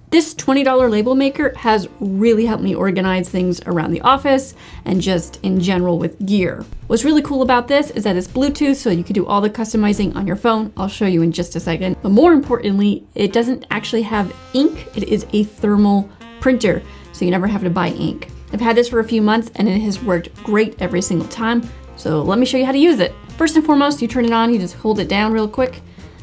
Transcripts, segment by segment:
This $20 label maker has really helped me organize things around the office and just in general with gear. What's really cool about this is that it's Bluetooth, so you can do all the customizing on your phone. I'll show you in just a second. But more importantly, it doesn't actually have ink. It is a thermal printer, so you never have to buy ink. I've had this for a few months and it has worked great every single time. So let me show you how to use it. First and foremost, you turn it on, you just hold it down real quick.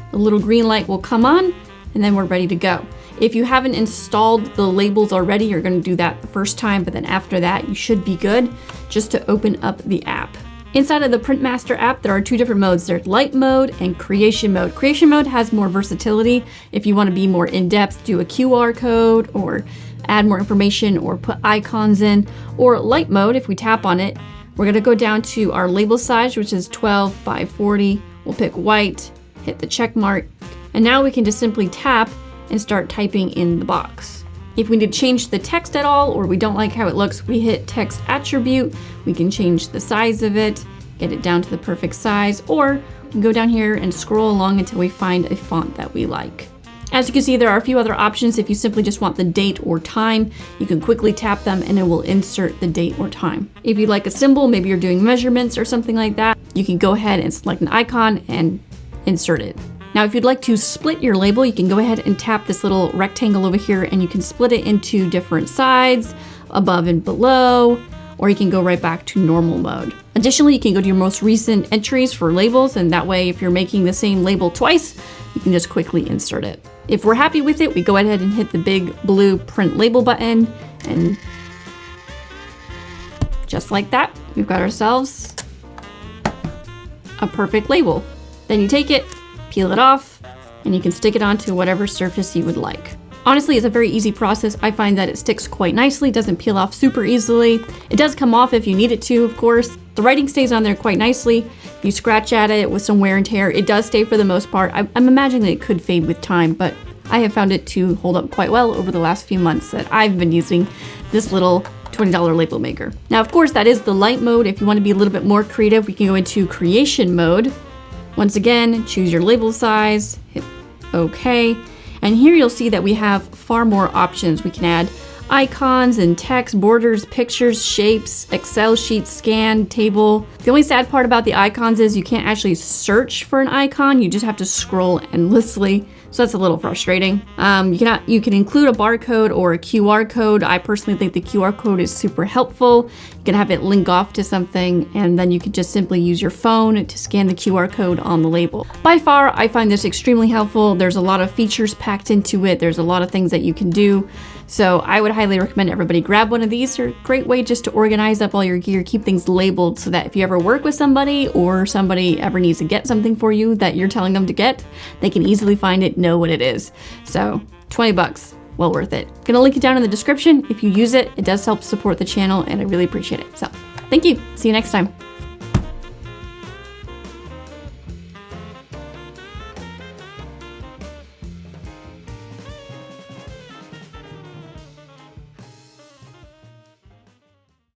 The little green light will come on and then we're ready to go. If you haven't installed the labels already, you're gonna do that the first time, but then after that, you should be good just to open up the app. Inside of the Printmaster app, there are two different modes. There's light mode and creation mode. Creation mode has more versatility. If you wanna be more in-depth, do a QR code or add more information or put icons in. Or light mode, if we tap on it, we're gonna go down to our label size, which is 12 by 40. We'll pick white, hit the check mark, and now we can just simply tap and start typing in the box. If we need to change the text at all, or we don't like how it looks, we hit text attribute. We can change the size of it, get it down to the perfect size, or we can go down here and scroll along until we find a font that we like. As you can see, there are a few other options. If you simply just want the date or time, you can quickly tap them and it will insert the date or time. If you like a symbol, maybe you're doing measurements or something like that, you can go ahead and select an icon and insert it. Now, if you'd like to split your label, you can go ahead and tap this little rectangle over here and you can split it into different sides, above and below, or you can go right back to normal mode. Additionally, you can go to your most recent entries for labels, and that way, if you're making the same label twice, you can just quickly insert it. If we're happy with it, we go ahead and hit the big blue print label button, and just like that, we've got ourselves a perfect label. Then you take it, peel it off, and you can stick it onto whatever surface you would like. Honestly, it's a very easy process. I find that it sticks quite nicely, doesn't peel off super easily. It does come off if you need it to, of course. The writing stays on there quite nicely. If you scratch at it with some wear and tear, it does stay for the most part. I'm imagining it could fade with time, but I have found it to hold up quite well over the last few months that I've been using this little $20 label maker. Now, of course, that is the light mode. If you want to be a little bit more creative, we can go into creation mode. Once again, choose your label size, hit OK. And here you'll see that we have far more options. We can add icons and text, borders, pictures, shapes, Excel sheets, scan, table. The only sad part about the icons is you can't actually search for an icon. You just have to scroll endlessly. So that's a little frustrating. You can include a barcode or a QR code. I personally think the QR code is super helpful. You can have it link off to something, and then you can just simply use your phone to scan the QR code on the label. By far, I find this extremely helpful. There's a lot of features packed into it. There's a lot of things that you can do. So I would highly recommend everybody grab one of these. They're a great way just to organize up all your gear, keep things labeled so that if you ever work with somebody or somebody ever needs to get something for you that you're telling them to get, they can easily find it, know what it is. So 20 bucks, well worth it. Gonna link it down in the description. If you use it, it does help support the channel and I really appreciate it. So thank you. See you next time.